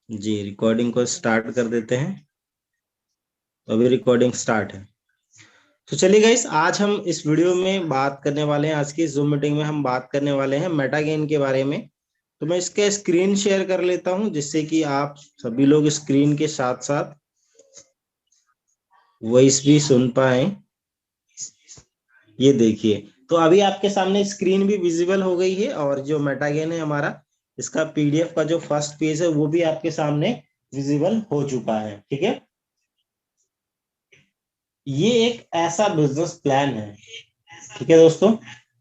जी recording को start कर देते हैं। तो अभी रिकॉर्डिंग स्टार्ट है। तो चलिए गाइस, आज हम इस वीडियो में बात करने वाले हैं, आज की जूम मीटिंग में हम बात करने वाले हैं मेटागेन के बारे में। तो मैं इसका स्क्रीन शेयर कर लेता हूं, जिससे कि आप सभी लोग स्क्रीन के साथ साथ वॉइस भी सुन पाए। ये देखिए, तो अभी आपके सामने स्क्रीन भी विजिबल हो गई है, और जो मेटागेन है हमारा, इसका पीडीएफ का जो फर्स्ट पेज है वो भी आपके सामने विजिबल हो चुका है। ठीक है, ये एक ऐसा बिजनेस प्लान है, ठीक है दोस्तों,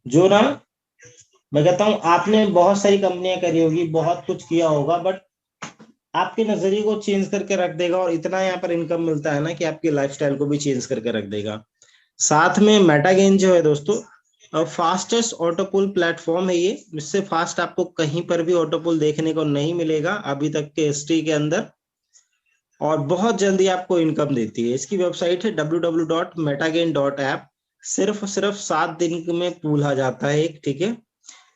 जो ना, मैं कहता हूं आपने बहुत सारी कंपनियां करी होगी, बहुत कुछ किया होगा, बट आपके नजरिए को चेंज करके रख देगा। और इतना यहाँ पर इनकम मिलता है ना कि आपकी लाइफस्टाइल को भी चेंज करके रख देगा। साथ में मेटागेन जो है दोस्तों, फास्टेस्ट ऑटोपुल प्लेटफॉर्म है ये। इससे फास्ट आपको कहीं पर भी ऑटोपुल देखने को नहीं मिलेगा अभी तक के हिस्ट्री के अंदर, और बहुत जल्दी आपको इनकम देती है। इसकी वेबसाइट है www.metagain.app। सिर्फ 7 दिन में पूल आ जाता है एक, ठीक है।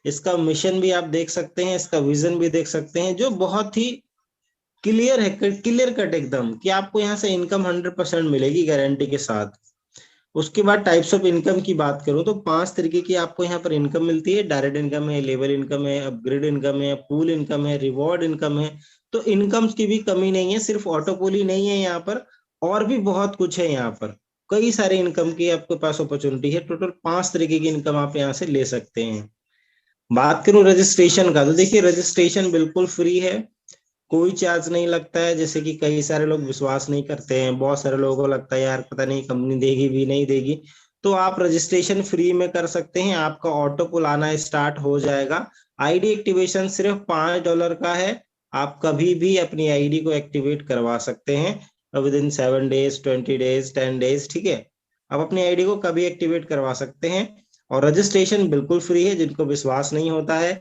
इसका मिशन भी आप देख सकते हैं, इसका विजन भी देख सकते हैं, जो बहुत ही क्लियर है, क्लियर कट एकदम, कि आपको यहाँ से इनकम 100% मिलेगी गारंटी के साथ। उसके बाद टाइप्स ऑफ इनकम की बात करूं तो 5 तरीके की आपको यहाँ पर इनकम मिलती है। डायरेक्ट इनकम है, लेवल इनकम है, अपग्रेड इनकम है, पूल इनकम है, रिवॉर्ड इनकम है। तो इनकम्स की भी कमी नहीं है, सिर्फ ऑटो पूल ही नहीं है यहाँ पर, और भी बहुत कुछ है यहाँ पर। कई सारे इनकम की आपके पास अपॉर्चुनिटी है। टोटल 5 तरीके की इनकम आप यहाँ से ले सकते हैं। बात करूं रजिस्ट्रेशन का, तो देखिए रजिस्ट्रेशन बिल्कुल फ्री है, कोई चार्ज नहीं लगता है। जैसे कि कई सारे लोग विश्वास नहीं करते हैं, बहुत सारे लोगों को लगता है यार पता नहीं कंपनी देगी भी नहीं देगी। तो आप रजिस्ट्रेशन फ्री में कर सकते हैं, आपका ऑटो पुल आना स्टार्ट हो जाएगा। आईडी एक्टिवेशन सिर्फ $5 का है। आप कभी भी अपनी आईडी को एक्टिवेट करवा सकते हैं with in 7 days, 20 days, 10 days, ठीक है। आप अपनी आईडी को कभी एक्टिवेट करवा सकते हैं। और रजिस्ट्रेशन बिल्कुल फ्री है। जिनको विश्वास नहीं होता है,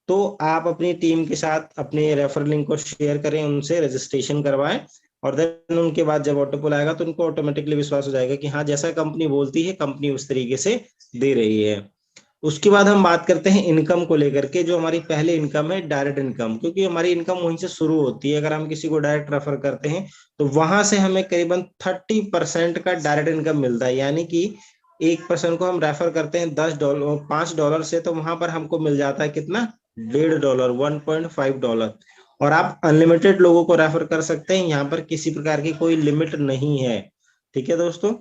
तो आप अपनी टीम के साथ अपने रेफर लिंक को शेयर करें, उनसे रजिस्ट्रेशन करवाएं, और देन उनके बाद जब ऑटोपुल आएगा तो उनको ऑटोमेटिकली विश्वास हो जाएगा कि हाँ, जैसा कंपनी बोलती है कंपनी उस तरीके से दे रही है। उसके बाद हम बात करते हैं इनकम को लेकर के। जो हमारी पहले इनकम है डायरेक्ट इनकम, क्योंकि हमारी इनकम वहीं से शुरू होती है। अगर हम किसी को डायरेक्ट रेफर करते हैं तो वहां से हमें करीबन 30% का डायरेक्ट इनकम मिलता है। यानी कि एक पर्सन को हम रेफर करते हैं $10, $5 से, तो वहां पर हमको मिल जाता है कितना, $1.5, $1.5। और आप अनलिमिटेड लोगों को रेफर कर सकते हैं, यहाँ पर किसी प्रकार की कोई लिमिट नहीं है। ठीक है दोस्तों।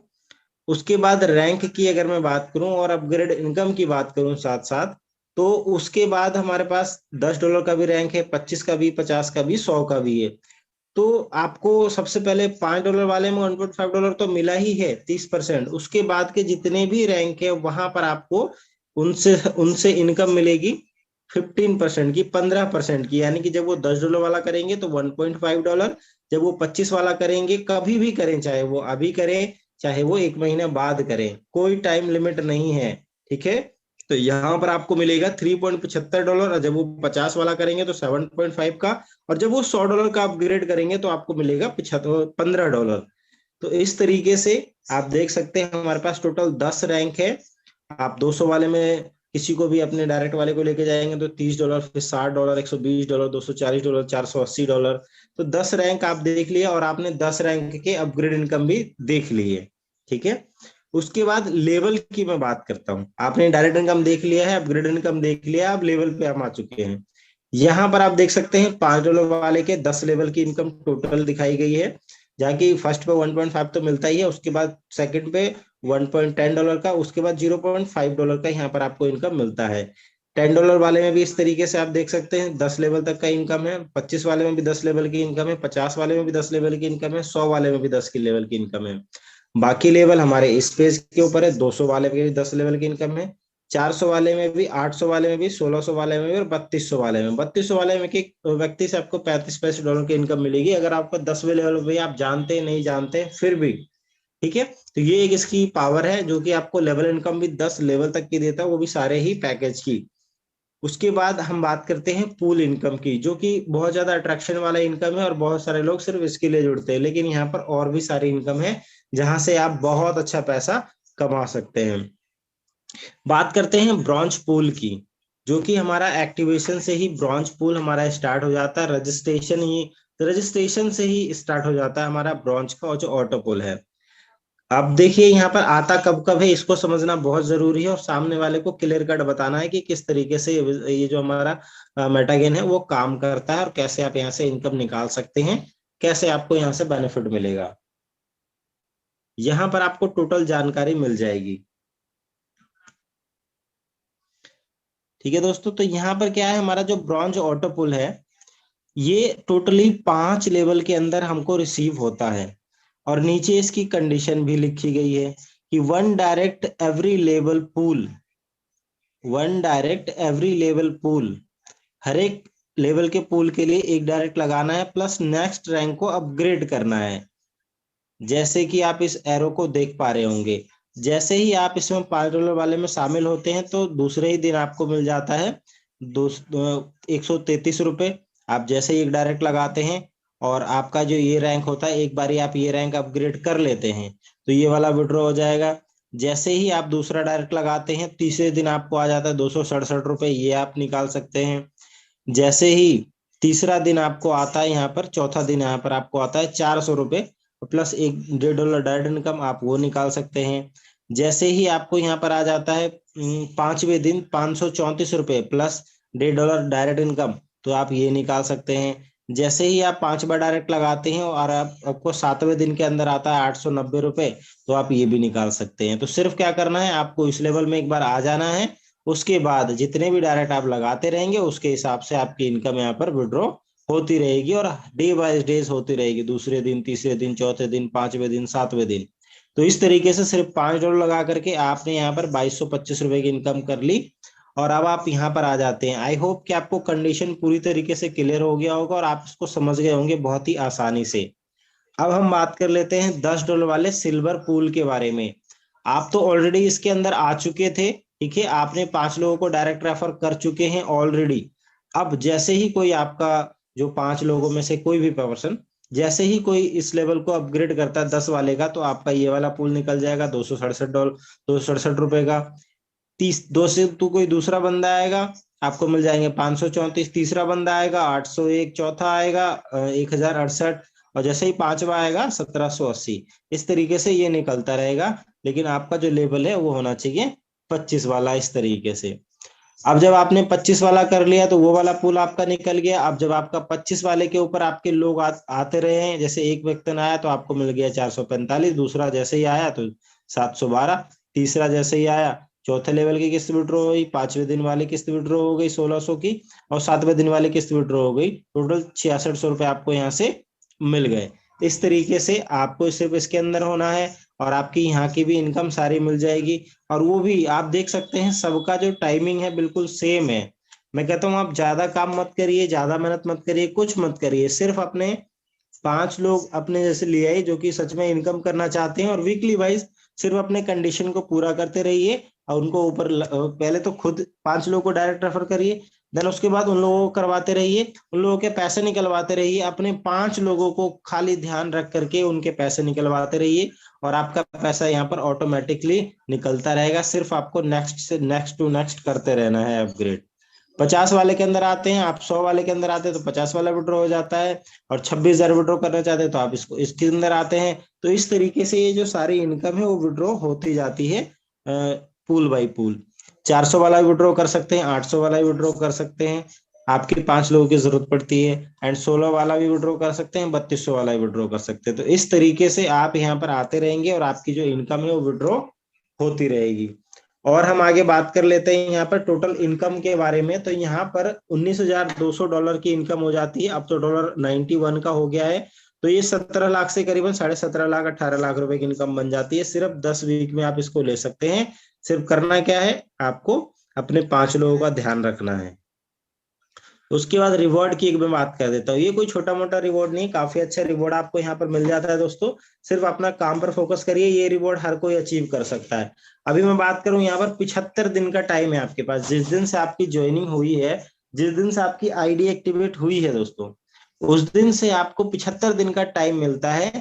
उसके बाद रैंक की अगर मैं बात करूं और अपग्रेड इनकम की बात करूं साथ साथ, तो उसके बाद हमारे पास $10 का भी रैंक है, 25 का भी, 50 का भी, 100 का भी है। तो आपको सबसे पहले $5 वाले में $1.5 तो मिला ही है, 30%। उसके बाद के जितने भी रैंक है वहां पर आपको उनसे उनसे इनकम मिलेगी 15% की, 15% की। यानी कि जब वो $10 वाला करेंगे तो $1.5, जब वो 25 वाला करेंगे, कभी भी करें, चाहे वो अभी करें चाहे वो 1 महीने बाद करें, कोई टाइम लिमिट नहीं है। ठीक है। तो यहाँ पर आपको मिलेगा $3.75, और जब वो 50 वाला करेंगे तो 7.5 का, और जब वो $100 का अपग्रेड करेंगे तो आपको मिलेगा 15। तो इस तरीके से आप देख सकते हैं हमारे पास टोटल 10 रैंक है। आप 200 वाले में किसी को भी अपने डायरेक्ट वाले को लेके जाएंगे तो $30, फिर $60, $120, $240, $480। तो 10 रैंक आप देख लिया, और आपने 10 रैंक के अपग्रेड इनकम भी देख ली है। ठीक है। उसके बाद लेवल की मैं बात करता हूँ। आपने डायरेक्ट इनकम देख लिया है, अपग्रेड इनकम देख लिया, अब लेवल पे हम आ चुके हैं। यहाँ पर आप देख सकते हैं $5 वाले के 10 लेवल की इनकम टोटल दिखाई गई है। जहाँ की फर्स्ट पे 1.5 तो मिलता ही है, उसके बाद सेकंड पे $1.10 का, उसके बाद $0.5 का यहाँ पर आपको इनकम मिलता है। $10 वाले में भी इस तरीके से आप देख सकते हैं 10 लेवल तक का इनकम है, 25 वाले में भी 10 लेवल की इनकम है, 50 वाले में भी 10 लेवल की इनकम है, 100 वाले में भी 10 की लेवल की इनकम है। बाकी लेवल हमारे इस पेज के ऊपर है। 200 वाले में भी 10 लेवल की इनकम है, 400 वाले में भी, 800 वाले में भी, 1600 वाले में भी, और 3200 वाले में। 3200 वाले में एक व्यक्ति से आपको $35 की इनकम मिलेगी, अगर आपको 10वें लेवल पे आप जानते नहीं जानते फिर भी। ठीक है। तो ये एक इसकी पावर है, जो कि आपको लेवल इनकम भी 10 लेवल तक की देता है, वो भी सारे ही पैकेज की। उसके बाद हम बात करते हैं पूल इनकम की, जो कि बहुत ज्यादा अट्रैक्शन वाला इनकम है, और बहुत सारे लोग सिर्फ इसके लिए जुड़ते हैं। लेकिन यहाँ पर और भी सारी इनकम है, जहां से आप बहुत अच्छा पैसा कमा सकते हैं। बात करते हैं ब्रॉन्ज पूल की, जो कि हमारा एक्टिवेशन से ही ब्रॉन्ज पूल हमारा स्टार्ट हो जाता है। रजिस्ट्रेशन ही रजिस्ट्रेशन से ही स्टार्ट हो जाता है हमारा ब्रॉन्ज का और जो ऑटो पुल है। अब देखिए यहाँ पर आता कब कब है, इसको समझना बहुत जरूरी है और सामने वाले को क्लियर कट बताना है कि किस तरीके से ये जो हमारा मेटागेन है वो काम करता है और कैसे आप यहाँ से इनकम निकाल सकते हैं, कैसे आपको यहाँ से बेनिफिट मिलेगा। यहाँ पर आपको टोटल जानकारी मिल जाएगी। ठीक है दोस्तों, तो यहाँ पर क्या है, हमारा जो ब्रॉन्ज ऑटो पुल है ये टोटली 5 लेवल के अंदर हमको रिसीव होता है। और नीचे इसकी कंडीशन भी लिखी गई है कि one direct every level pool, हर एक लेवल के पूल के लिए एक डायरेक्ट लगाना है, प्लस नेक्स्ट रैंक को अपग्रेड करना है। जैसे कि आप इस एरो को देख पा रहे होंगे, जैसे ही आप इसमें $5 वाले में शामिल होते हैं तो दूसरे ही दिन आपको मिल जाता है 133 रुपए। आप जैसे ही एक डायरेक्ट लगाते हैं और आपका जो ये रैंक होता है, एक बार आप ये रैंक अपग्रेड कर लेते हैं तो ये वाला विड्रॉ हो जाएगा। जैसे ही आप दूसरा डायरेक्ट लगाते हैं तीसरे दिन आपको आ जाता है 267 रुपए, ये आप निकाल सकते हैं। जैसे ही तीसरा दिन आपको आता है, यहाँ पर चौथा दिन यहाँ पर आपको आता है 400 रुपए प्लस एक $1.5 डायरेक्ट इनकम, आप वो निकाल सकते हैं। जैसे ही आपको यहाँ पर आ जाता है पांचवें दिन 534 रुपए प्लस $1.5 डायरेक्ट इनकम, तो आप ये निकाल सकते हैं। जैसे ही आप 5 बार डायरेक्ट लगाते हैं और आपको 7वें दिन के अंदर आता है $890, तो आप ये भी निकाल सकते हैं। तो सिर्फ क्या करना है, आपको इस लेवल में एक बार आ जाना है, उसके बाद जितने भी डायरेक्ट आप लगाते रहेंगे उसके हिसाब से आपकी इनकम यहाँ पर विड्रॉ होती रहेगी और डे बाय डेज होती रहेगी, दूसरे दिन, तीसरे दिन, चौथे दिन, 5वें दिन, 7वें दिन। तो इस तरीके से सिर्फ $5 लगा करके आपने यहाँ पर 2225 रुपए की इनकम कर ली और अब आप यहाँ पर आ जाते हैं। आई होप कि आपको कंडीशन पूरी तरीके से क्लियर हो गया होगा और आप इसको समझ गए होंगे बहुत ही आसानी से। अब हम बात कर लेते हैं $10 वाले सिल्वर पूल के बारे में। आप तो ऑलरेडी इसके अंदर आ चुके थे, ठीक है, आपने 5 लोगों को डायरेक्ट रेफर कर चुके हैं ऑलरेडी। अब जैसे ही कोई आपका जो 5 लोगों में से कोई भी पर्सन जैसे ही कोई इस लेवल को अपग्रेड करता है 10 वाले का, तो आपका ये वाला पूल निकल जाएगा $267, $267 का। तीस दो से तो कोई दूसरा बंदा आएगा, आपको मिल जाएंगे 534, तीसरा बंदा आएगा 801, चौथा आएगा 1068, और जैसे ही पांचवा आएगा 1780। इस तरीके से ये निकलता रहेगा, लेकिन आपका जो लेवल है वो होना चाहिए 25 वाला, इस तरीके से। अब जब आपने 25 वाला कर लिया तो वो वाला पूल आपका निकल गया। अब जब आपका 25 वाले के ऊपर आपके लोग आते रहे हैं, जैसे एक व्यक्ति आया तो आपको मिल गया 445, दूसरा जैसे ही आया तो 712, तीसरा जैसे ही आया, चौथे लेवल की किस्त विड्रॉ हुई, 5वें दिन वाली किस्त विड्रॉ हो गई 1600 की, और 7वें दिन वाली किस्त विड्रॉ हो गई, टोटल 6600 रुपए आपको यहाँ से मिल गए। इस तरीके से आपको सिर्फ इसके अंदर होना है और आपकी यहाँ की भी इनकम सारी मिल जाएगी। और वो भी आप देख सकते हैं सबका जो टाइमिंग है बिल्कुल सेम है। मैं कहता हूँ आप ज्यादा काम मत करिए, ज्यादा मेहनत मत करिए, कुछ मत करिए, सिर्फ अपने 5 लोग अपने जैसे लिए आए जो कि सच में इनकम करना चाहते हैं और वीकली वाइज सिर्फ अपने कंडीशन को पूरा करते रहिए और उनको ऊपर पहले तो खुद 5 लोगों को डायरेक्ट रेफर करिए, देन उसके बाद उन लोगों को करवाते रहिए, उन लोगों के पैसे निकलवाते रहिए, अपने 5 लोगों को खाली ध्यान रख करके उनके पैसे निकलवाते रहिए और आपका पैसा यहाँ पर ऑटोमेटिकली निकलता रहेगा। सिर्फ आपको नेक्स्ट से नेक्स्ट टू नेक्स्ट करते रहना है अपग्रेड। 50 वाले के अंदर आते हैं आप, 100 वाले के अंदर आते हैं तो 50 वाला विड्रॉ हो जाता है, और 26,000 विड्रॉ करना चाहते हैं तो आप इसको इसके अंदर आते हैं। तो इस तरीके से ये जो सारी इनकम है वो विड्रॉ होती जाती है पूल बाय पूल। 400 वाला विड्रॉ कर सकते हैं, 800 वाला विड्रॉ कर सकते हैं, आपके 5 लोगों की जरूरत पड़ती है, एंड 16 वाला भी विड्रॉ कर सकते हैं, 3200 वाला भी विड्रॉ कर सकते हैं। तो इस तरीके से आप यहाँ पर आते रहेंगे और आपकी जो इनकम है वो विड्रॉ होती रहेगी। और हम आगे बात कर लेते हैं यहाँ पर टोटल इनकम के बारे में। तो यहाँ पर $19,200 की इनकम हो जाती है, अब तो $91 का हो गया है। तो ये 17 लाख से करीबन 17.5 लाख 18 लाख रुपए की इनकम बन जाती है। सिर्फ 10 वीक में आप इसको ले सकते हैं। सिर्फ करना क्या है, आपको अपने 5 लोगों का ध्यान रखना है। उसके बाद रिवॉर्ड की एक मैं बात कर देता हूँ। ये कोई छोटा मोटा रिवॉर्ड नहीं, काफी अच्छा रिवॉर्ड आपको यहाँ पर मिल जाता है दोस्तों। सिर्फ अपना काम पर फोकस करिए, ये रिवॉर्ड हर कोई अचीव कर सकता है। अभी मैं बात करूं, यहाँ पर 75 दिन का टाइम है आपके पास। जिस दिन से आपकी ज्वाइनिंग हुई है, जिस दिन से आपकी आईडी एक्टिवेट हुई है दोस्तों, उस दिन से आपको 75 दिन का टाइम मिलता है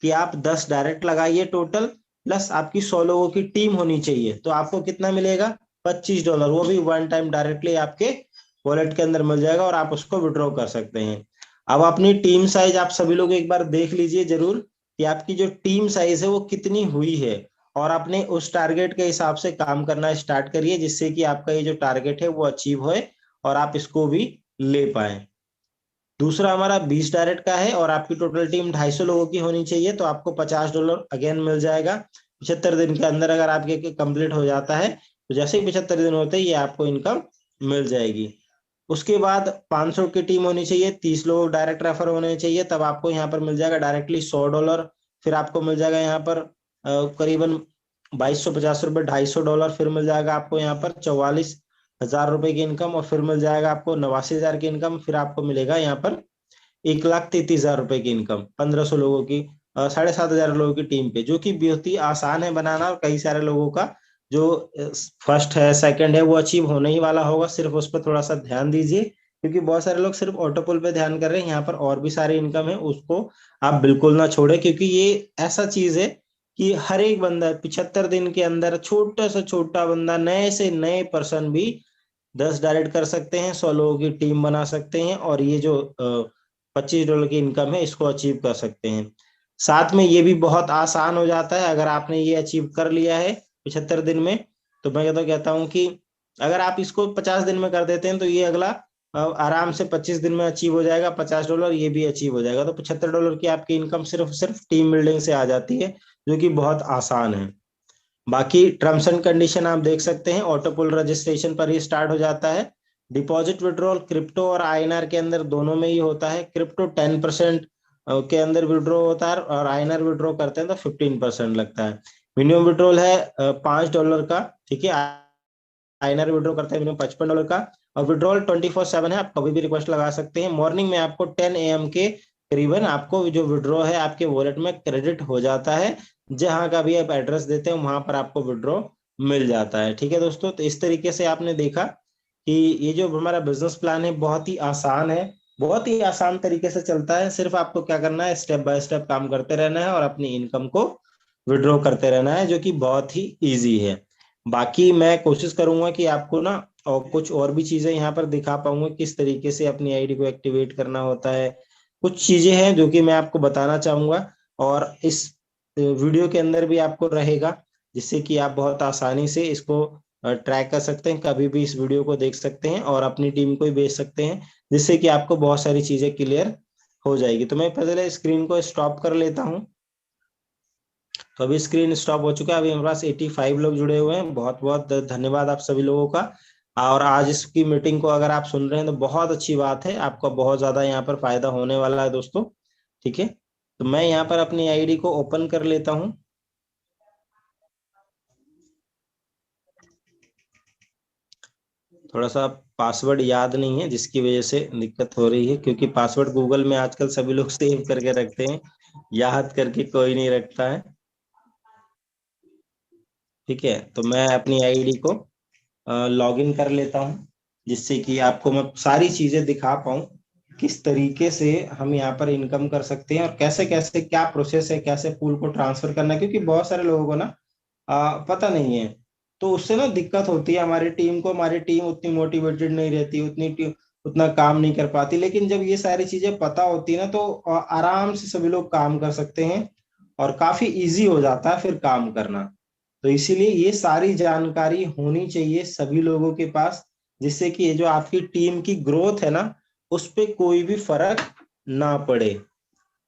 कि आप 10 डायरेक्ट लगाइए टोटल, प्लस आपकी 100 लोगों की टीम होनी चाहिए। तो आपको कितना मिलेगा, $25, वो भी वन टाइम डायरेक्टली आपके वॉलेट के अंदर मिल जाएगा और आप उसको विड्रॉ कर सकते हैं। अब अपनी टीम साइज आप सभी लोग एक बार देख लीजिए जरूर कि आपकी जो टीम साइज है वो कितनी हुई है, और अपने उस टारगेट के हिसाब से काम करना स्टार्ट करिए, जिससे कि आपका ये जो टारगेट है वो अचीव होए और आप इसको भी ले पाए। दूसरा हमारा 20 डायरेक्ट का है और आपकी टोटल टीम 250 लोगों की होनी चाहिए, तो आपको $50 अगेन मिल जाएगा 75 दिन के अंदर। अगर आपके कंप्लीट हो जाता है तो जैसे ही 75 दिन होते हैं ये आपको इनकम मिल जाएगी। उसके बाद 500 की टीम होनी चाहिए, 30 लोग डायरेक्ट रेफर होने चाहिए, तब आपको यहाँ पर मिल जाएगा डायरेक्टली $100। फिर आपको मिल जाएगा यहाँ पर करीबन 2250 रुपये, $250। फिर मिल जाएगा आपको यहाँ पर 44,000 रुपए की इनकम, और फिर मिल जाएगा आपको 89,000 की इनकम। फिर आपको मिलेगा यहाँ पर 1,33,000 रुपए की इनकम 1500 लोगों की, 7,500 लोगों की टीम पे, जो कि बहुत ही आसान है बनाना। और कई सारे लोगों का जो फर्स्ट है सेकंड है वो अचीव होने ही वाला होगा, सिर्फ उस पर थोड़ा सा ध्यान दीजिए, क्योंकि बहुत सारे लोग सिर्फ ऑटोपुल पे ध्यान कर रहे हैं। यहाँ पर और भी सारी इनकम है, उसको आप बिल्कुल ना छोड़े, क्योंकि ये ऐसा चीज है कि हर एक बंदा 75 दिन के अंदर, छोटा से छोटा बंदा, नए से नए पर्सन भी 10 डायरेक्ट कर सकते हैं, 100 लोगों की टीम बना सकते हैं, और ये जो $25 की इनकम है इसको अचीव कर सकते हैं। साथ में ये भी बहुत आसान हो जाता है अगर आपने ये अचीव कर लिया है 75 दिन में। तो मैं तो कहता हूँ कि अगर आप इसको 50 दिन में कर देते हैं तो ये अगला आराम से 25 दिन में अचीव हो जाएगा, $50 ये भी अचीव हो जाएगा। तो $75 की आपकी इनकम सिर्फ सिर्फ टीम बिल्डिंग से आ जाती है, जो कि बहुत आसान है। बाकी टर्म्स एंड कंडीशन आप देख सकते हैं, ऑटो पुल रजिस्ट्रेशन पर ही स्टार्ट हो जाता है। डिपॉजिट विड्रॉल क्रिप्टो और आईएनआर के अंदर दोनों में ही होता है। क्रिप्टो 10% के अंदर विड्रॉ होता है, और आईएनआर विड्रॉ करते हैं तो 15% लगता है। मिनिमम विड्रॉल है $5 का, ठीक है। आईएनआर विड्रॉ करते हैं मिनिमम $55 का, और विड्रॉल 24/7 है, आप कभी भी रिक्वेस्ट लगा सकते हैं। मॉर्निंग में आपको 10 AM के करीबन आपको जो विड्रॉ है आपके वॉलेट में क्रेडिट हो जाता है, जहां का भी आप एड्रेस देते हैं वहां पर आपको विड्रॉ मिल जाता है। ठीक है दोस्तों, तो इस तरीके से आपने देखा कि ये जो हमारा बिजनेस प्लान है बहुत ही आसान है, बहुत ही आसान तरीके से चलता है। सिर्फ आपको क्या करना है, स्टेप बाय स्टेप काम करते रहना है और अपनी इनकम को विड्रॉ करते रहना है, जो कि बहुत ही इजी है। बाकी मैं कोशिश करूंगा कि आपको ना और कुछ और भी चीजें यहाँ पर दिखा पाऊंगा, किस तरीके से अपनी आईडी को एक्टिवेट करना होता है। कुछ चीजें हैं जो कि मैं आपको बताना चाहूंगा, और इस वीडियो के अंदर भी आपको रहेगा, जिससे कि आप बहुत आसानी से इसको ट्रैक कर सकते हैं, कभी भी इस वीडियो को देख सकते हैं और अपनी टीम को ही भेज सकते हैं, जिससे कि आपको बहुत सारी चीजें क्लियर हो जाएगी। तो मैं पहले स्क्रीन को स्टॉप कर लेता हूँ। तो अभी स्क्रीन स्टॉप हो चुका है। अभी हमारे पास 85 लोग जुड़े हुए हैं। बहुत बहुत धन्यवाद आप सभी लोगों का। और आज इसकी मीटिंग को अगर आप सुन रहे हैं तो बहुत अच्छी बात है, आपका बहुत ज्यादा यहाँ पर फायदा होने वाला है दोस्तों। ठीक है, तो मैं यहाँ पर अपनी आईडी को ओपन कर लेता हूँ। थोड़ा सा पासवर्ड याद नहीं है जिसकी वजह से दिक्कत हो रही है, क्योंकि पासवर्ड गूगल में आजकल सभी लोग सेव करके रखते हैं, याद करके कोई नहीं रखता है। ठीक है, तो मैं अपनी आईडी को लॉग इन कर लेता हूँ, जिससे कि आपको मैं सारी चीजें दिखा पाऊँ, किस तरीके से हम यहाँ पर इनकम कर सकते हैं और कैसे कैसे क्या प्रोसेस है, कैसे पूल को ट्रांसफर करना है। क्योंकि बहुत सारे लोगों को ना पता नहीं है, तो उससे ना दिक्कत होती है हमारी टीम को। हमारी टीम उतनी मोटिवेटेड नहीं रहती, उतना काम नहीं कर पाती। लेकिन जब ये सारी चीजें पता होती है ना, तो आराम से सभी लोग काम कर सकते हैं और काफी इजी हो जाता है फिर काम करना। तो इसीलिए ये सारी जानकारी होनी चाहिए सभी लोगों के पास, जिससे कि ये जो आपकी टीम की ग्रोथ है ना, उस पे कोई भी फर्क ना पड़े।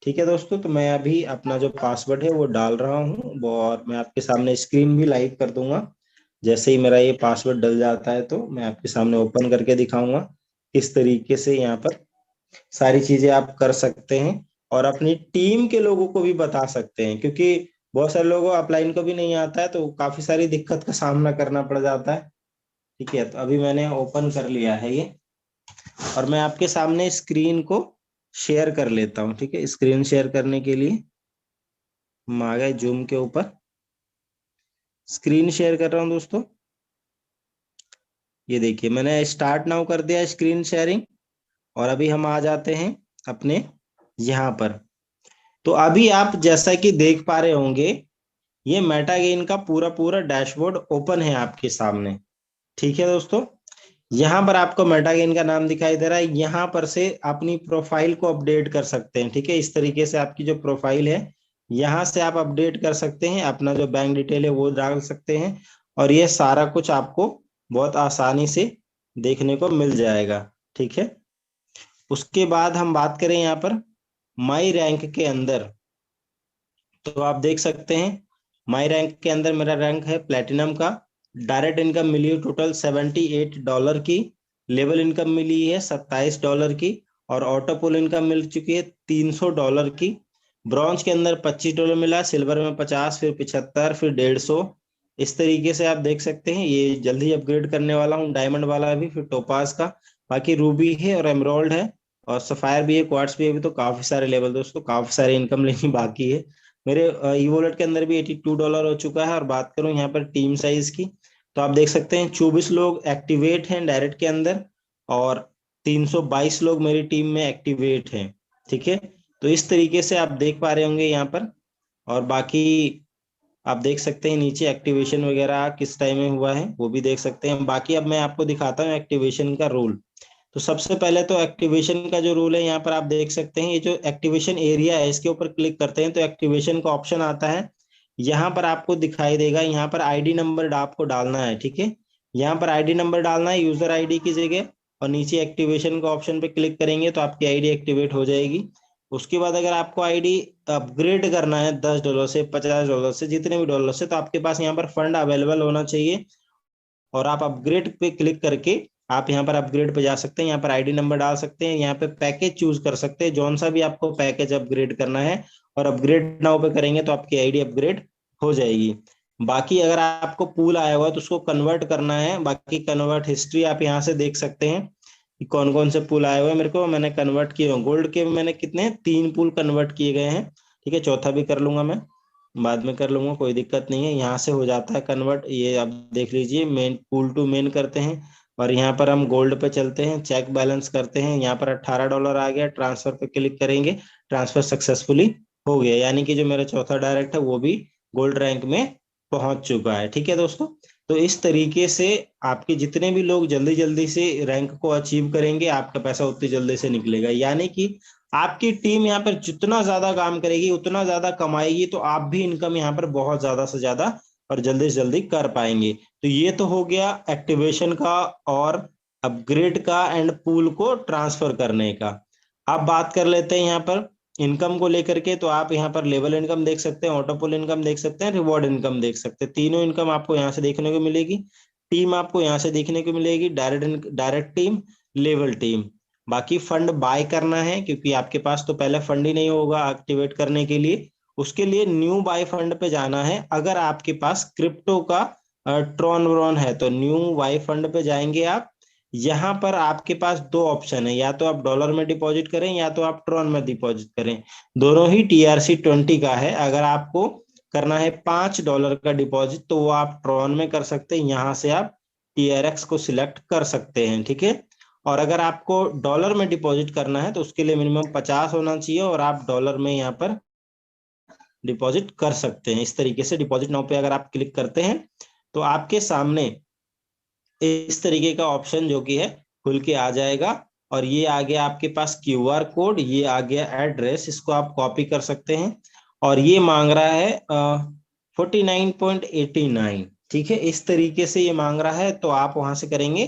ठीक है दोस्तों, तो मैं अभी अपना जो पासवर्ड है वो डाल रहा हूँ, और मैं आपके सामने स्क्रीन भी लाइव कर दूंगा। जैसे ही मेरा ये पासवर्ड डल जाता है तो मैं आपके सामने ओपन करके दिखाऊंगा किस तरीके से यहाँ पर सारी चीजें आप कर सकते हैं, और अपनी टीम के लोगों को भी बता सकते हैं। क्योंकि बहुत सारे लोगों को अपलाइन को भी नहीं आता है, तो काफी सारी दिक्कत का सामना करना पड़ जाता है। ठीक है, तो अभी मैंने ओपन कर लिया है ये, और मैं आपके सामने स्क्रीन को शेयर कर लेता हूँ। ठीक है, स्क्रीन शेयर करने के लिए हम आ गए जूम के ऊपर, स्क्रीन शेयर कर रहा हूँ दोस्तों। ये देखिए मैंने स्टार्ट नाउ कर दिया स्क्रीन शेयरिंग, और अभी हम आ जाते हैं अपने यहाँ पर। तो अभी आप जैसा कि देख पा रहे होंगे, ये मेटा गेन का पूरा पूरा डैशबोर्ड ओपन है आपके सामने। ठीक है दोस्तों, यहाँ पर आपको मेटागेन का नाम दिखाई दे रहा है, यहाँ पर से अपनी प्रोफाइल को अपडेट कर सकते हैं। ठीक है, इस तरीके से आपकी जो प्रोफाइल है यहाँ से आप अपडेट कर सकते हैं, अपना जो बैंक डिटेल है वो डाल सकते हैं, और ये सारा कुछ आपको बहुत आसानी से देखने को मिल जाएगा। ठीक है, उसके बाद हम बात करें यहाँ पर माई रैंक के अंदर, तो आप देख सकते हैं माई रैंक के अंदर मेरा रैंक है प्लेटिनम का। डायरेक्ट इनकम मिली है टोटल $78 की, लेवल इनकम मिली है $27 की, और ऑटो पुल इनकम मिल चुकी है $300 की। ब्रॉन्ज के अंदर $25 मिला, सिल्वर में 50, फिर 75, फिर 150। इस तरीके से आप देख सकते हैं, ये जल्दी ही अपग्रेड करने वाला हूँ, डायमंड वाला भी, फिर टोपास का, बाकी रूबी है और एमरोल्ड है और सफायर भी है, क्वार्ट्स भी है। अभी तो काफी सारे लेवल दोस्तों, काफी सारे इनकम लेनी बाकी है। मेरे ई वॉलेट के अंदर भी $82 हो चुका है। और बात करूं यहाँ पर टीम साइज की, तो आप देख सकते हैं 24 लोग एक्टिवेट हैं डायरेक्ट के अंदर, और 322 लोग मेरी टीम में एक्टिवेट हैं। ठीक है, तो इस तरीके से आप देख पा रहे होंगे यहाँ पर। और बाकी आप देख सकते हैं नीचे एक्टिवेशन वगैरह किस टाइम में हुआ है वो भी देख सकते हैं। बाकी अब मैं आपको दिखाता हूँ एक्टिवेशन का रूल। तो सबसे पहले तो एक्टिवेशन का जो रूल है यहाँ पर आप देख सकते हैं, ये जो एक्टिवेशन एरिया है इसके ऊपर क्लिक करते हैं तो एक्टिवेशन का ऑप्शन आता है। यहाँ पर आपको दिखाई देगा, यहाँ पर आईडी नंबर आपको डालना है। ठीक है, यहाँ पर आईडी नंबर डालना है यूजर आईडी की जगह, और नीचे एक्टिवेशन का ऑप्शन पे क्लिक करेंगे तो आपकी आईडी एक्टिवेट हो जाएगी। उसके बाद अगर आपको आईडी अपग्रेड करना है $10 से, $50 से, जितने भी डॉलर से, तो आपके पास यहाँ पर फंड अवेलेबल होना चाहिए, और आप अपग्रेड पे क्लिक करके आप यहाँ पर अपग्रेड पे जा सकते हैं। यहाँ पर आईडी नंबर डाल सकते हैं, यहाँ पे पैकेज चूज कर सकते हैं जौन सा भी आपको पैकेज अपग्रेड करना है, और अपग्रेड नाउ पे करेंगे तो आपकी आईडी अपग्रेड हो जाएगी। बाकी अगर आपको पूल आया हुआ है तो उसको कन्वर्ट करना है। बाकी कन्वर्ट हिस्ट्री आप यहाँ से देख सकते हैं कि कौन कौन से पूल आए हुए हैं मेरे को, मैंने कन्वर्ट किए हैं। गोल्ड के मैंने कितने 3 पूल कन्वर्ट किए गए हैं। ठीक है, चौथा भी कर लूंगा मैं, बाद में कर लूंगा, कोई दिक्कत नहीं है, यहाँ से हो जाता है कन्वर्ट। ये आप देख लीजिए, मेन पूल टू मेन करते हैं, और यहाँ पर हम गोल्ड पे चलते हैं, चेक बैलेंस करते हैं। यहाँ पर $18 आ गया, ट्रांसफर पे क्लिक करेंगे, ट्रांसफर सक्सेसफुली हो गया, यानी कि जो मेरा चौथा डायरेक्ट है वो भी गोल्ड रैंक में पहुंच चुका है। ठीक है दोस्तों, तो इस तरीके से आपके जितने भी लोग जल्दी जल्दी से रैंक को अचीव करेंगे, आपका पैसा उतनी जल्दी से निकलेगा। यानी कि आपकी टीम यहाँ पर जितना ज्यादा काम करेगी उतना ज्यादा कमाएगी, तो आप भी इनकम यहाँ पर बहुत ज्यादा से ज्यादा और जल्दी से जल्दी कर पाएंगे। तो ये तो हो गया एक्टिवेशन का और अपग्रेड का एंड पूल को ट्रांसफर करने का। अब बात कर लेते हैं यहाँ पर इनकम को लेकर के। तो आप यहाँ पर लेवल इनकम देख सकते हैं, ऑटो पुल इनकम देख सकते हैं, रिवॉर्ड इनकम देख सकते हैं। तीनों इनकम आपको यहाँ से देखने को मिलेगी। टीम आपको यहाँ से देखने को मिलेगी, डायरेक्ट टीम, लेवल टीम। बाकी फंड बाय करना है, क्योंकि आपके पास तो पहले फंड ही नहीं होगा एक्टिवेट करने के लिए। उसके लिए न्यू बाय फंड पे जाना है। अगर आपके पास क्रिप्टो का ट्रॉन व्रॉन है तो न्यू बाय फंड पे जाएंगे आप। यहाँ पर आपके पास दो ऑप्शन है, या तो आप डॉलर में डिपॉजिट करें या तो आप ट्रॉन में डिपॉजिट करें। दोनों ही TRC20 का है। अगर आपको करना है $5 का डिपॉजिट तो वो आप ट्रॉन में कर सकते हैं, यहाँ से आप TRX को सिलेक्ट कर सकते हैं। ठीक है, और अगर आपको डॉलर में डिपॉजिट करना है तो उसके लिए मिनिमम 50 होना चाहिए, और आप डॉलर में यहाँ पर डिपॉजिट कर सकते हैं। इस तरीके से डिपॉजिट नाउ पे अगर आप क्लिक करते हैं तो आपके सामने इस तरीके का ऑप्शन जो कि है खुल के आ जाएगा। और ये आ गया आपके पास QR कोड, ये आ गया एड्रेस, इसको आप कॉपी कर सकते हैं। और ये मांग रहा है 49.89। ठीक है, इस तरीके से ये मांग रहा है, तो आप वहां से करेंगे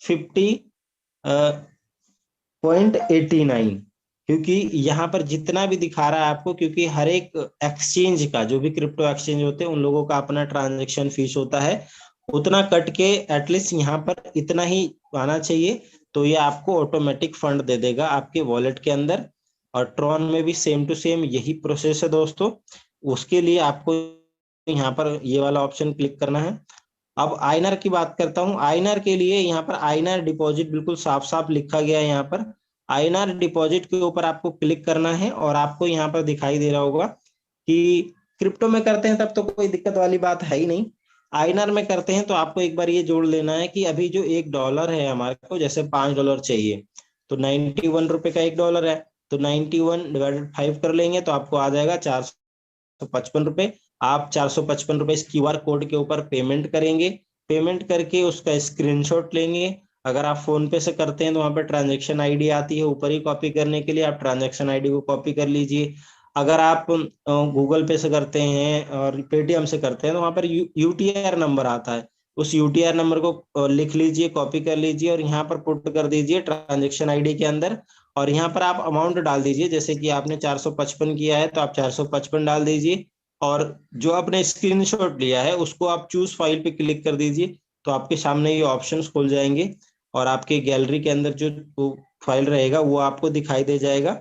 50.89, क्योंकि यहाँ पर जितना भी दिखा रहा है आपको, क्योंकि हर एक एक्सचेंज का, जो भी क्रिप्टो एक्सचेंज होते हैं उन लोगों का अपना ट्रांजेक्शन फीस होता है, उतना कट के एटलीस्ट यहाँ पर इतना ही आना चाहिए। तो ये आपको ऑटोमेटिक फंड दे देगा आपके वॉलेट के अंदर। और ट्रॉन में भी सेम टू सेम यही प्रोसेस है दोस्तों। उसके लिए आपको यहाँ पर ये वाला ऑप्शन क्लिक करना है। अब आइनर की बात करता हूँ। आइनर के लिए यहाँ पर आइनर डिपॉजिट बिल्कुल साफ साफ लिखा गया है। यहाँ पर आइनर डिपॉजिट के ऊपर आपको क्लिक करना है, और आपको यहाँ पर दिखाई दे रहा होगा कि क्रिप्टो में करते हैं तब तो कोई दिक्कत वाली बात है ही नहीं। आइनर में करते हैं तो आपको एक बार ये जोड़ लेना है कि अभी जो $1 है हमारे को, जैसे $5 चाहिए, तो 91 रुपए का $1 है, तो 91/5 कर लेंगे तो आपको आ जाएगा ₹455। आप ₹455 इस QR कोड के ऊपर पेमेंट करेंगे। पेमेंट करके उसका स्क्रीनशॉट लेंगे, अगर आप फोन पे से करते हैं तो वहाँ पे ट्रांजेक्शन आईडी आती है ऊपर ही, कॉपी करने के लिए आप ट्रांजेक्शन आईडी को कॉपी कर लीजिए। अगर आप गूगल पे से करते हैं और पेटीएम से करते हैं तो वहाँ पर यूटीआर नंबर आता है, उस यूटीआर नंबर को लिख लीजिए, कॉपी कर लीजिए और यहाँ पर पुट कर दीजिए ट्रांजेक्शन आईडी के अंदर। और यहाँ पर आप अमाउंट डाल दीजिए, जैसे कि आपने 455 किया है तो आप 455 डाल दीजिए। और जो आपने स्क्रीनशॉट लिया है उसको आप चूज फाइल पे क्लिक कर दीजिए, तो आपके सामने ये ऑप्शंस खुल जाएंगे और आपके गैलरी के अंदर जो फाइल रहेगा वो आपको दिखाई दे जाएगा।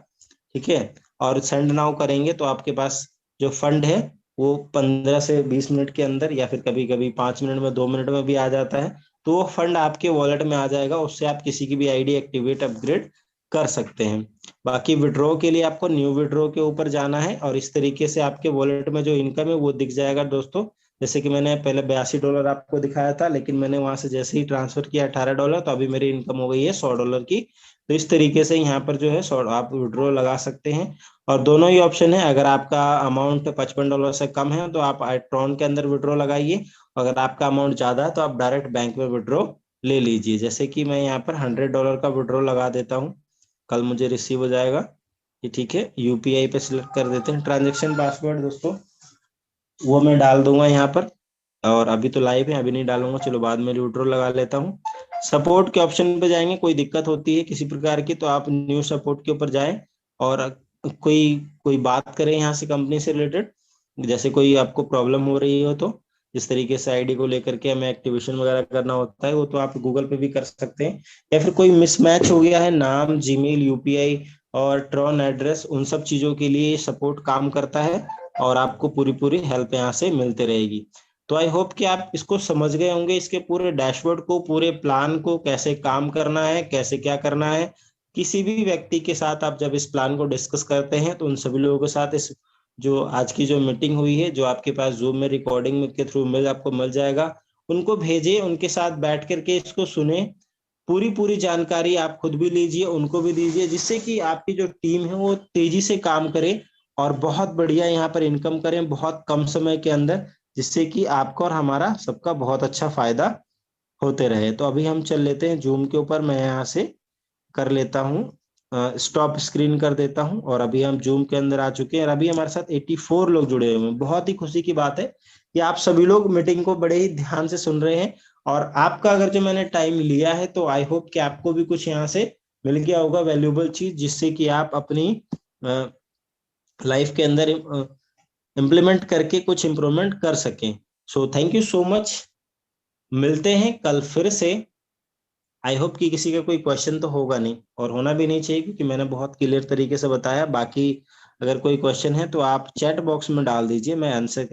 ठीक है। और सेंड नाउ करेंगे तो आपके पास जो फंड है वो 15 से 20 मिनट के अंदर, या फिर कभी कभी 5 मिनट में, 2 मिनट में भी आ जाता है। तो वो फंड आपके वॉलेट में आ जाएगा, उससे आप किसी की भी आईडी एक्टिवेट अपग्रेड कर सकते हैं। बाकी विड्रॉ के लिए आपको न्यू विड्रॉ के ऊपर जाना है और इस तरीके से आपके वॉलेट में जो इनकम है वो दिख जाएगा दोस्तों। जैसे कि मैंने पहले $82 आपको दिखाया था, लेकिन मैंने वहां से जैसे ही ट्रांसफर किया $18, तो अभी मेरी इनकम हो गई है $100 की। तो इस तरीके से यहाँ पर जो है 100 आप विड्रॉ लगा सकते हैं। और दोनों ही ऑप्शन है, अगर आपका अमाउंट $55 से कम है तो आप ट्रॉन के अंदर विड्रॉ लगाइए, अगर आपका अमाउंट ज्यादा है तो आप डायरेक्ट बैंक में विड्रॉ ले लीजिए। जैसे कि मैं यहाँ पर $100 का विड्रॉ लगा देता हूँ, कल मुझे रिसीव हो जाएगा ये। ठीक है, यूपीआई पे सिलेक्ट कर देते हैं, ट्रांजेक्शन पासवर्ड दोस्तों वो मैं डाल दूंगा यहाँ पर। और अभी तो लाइव है, अभी नहीं डालूंगा, चलो बाद में विड्रॉ लगा लेता हूँ। सपोर्ट के ऑप्शन पे जाएंगे, कोई दिक्कत होती है किसी प्रकार की तो आप न्यू सपोर्ट के ऊपर जाएं और कोई कोई बात करें यहाँ से कंपनी से रिलेटेड, जैसे कोई आपको प्रॉब्लम हो रही हो तो। जिस तरीके से आईडी को लेकर के हमें एक्टिवेशन वगैरह करना होता है वो तो आप गूगल पे भी कर सकते हैं। या फिर कोई मिसमैच हो गया है नाम, जीमेल, यूपीआई और ट्रॉन एड्रेस, उन सब चीजों के लिए सपोर्ट काम करता है और आपको पूरी पूरी हेल्प यहाँ से मिलते रहेगी। तो आई होप कि आप इसको समझ गए होंगे, इसके पूरे डैशबोर्ड को, पूरे प्लान को, कैसे काम करना है, कैसे क्या करना है। किसी भी व्यक्ति के साथ आप जब इस प्लान को डिस्कस करते हैं तो उन सभी लोगों के साथ इस जो आज की जो मीटिंग हुई है, जो आपके पास जूम में रिकॉर्डिंग के थ्रू मिल आपको मिल जाएगा, उनको भेजिए, उनके साथ बैठ करके इसको सुने, पूरी पूरी जानकारी आप खुद भी लीजिए, उनको भी दीजिए, जिससे कि आपकी जो टीम है वो तेजी से काम करे और बहुत बढ़िया यहाँ पर इनकम करें बहुत कम समय के अंदर, जिससे कि आपका और हमारा सबका बहुत अच्छा फायदा होते रहे। तो अभी हम चल लेते हैं जूम के ऊपर, मैं यहाँ से कर लेता हूँ स्टॉप स्क्रीन कर देता हूँ और अभी हम जूम के अंदर आ चुके हैं और अभी हमारे साथ 84 लोग जुड़े हुए हैं। बहुत ही खुशी की बात है कि आप सभी लोग मीटिंग को बड़े ही ध्यान से सुन रहे हैं। और आपका अगर जो मैंने टाइम लिया है तो आई होप कि आपको भी कुछ यहाँ से मिल गया होगा वैल्यूएबल चीज, जिससे कि आप अपनी लाइफ के अंदर इम्प्लीमेंट करके कुछ इम्प्रूवमेंट कर सकें। So thank you so much, मिलते हैं कल फिर से। आई होप कि किसी का कोई क्वेश्चन तो होगा नहीं और होना भी नहीं चाहिए, क्योंकि मैंने बहुत क्लियर तरीके से बताया। बाकी अगर कोई क्वेश्चन है तो आप चैट बॉक्स में डाल दीजिए, मैं आंसर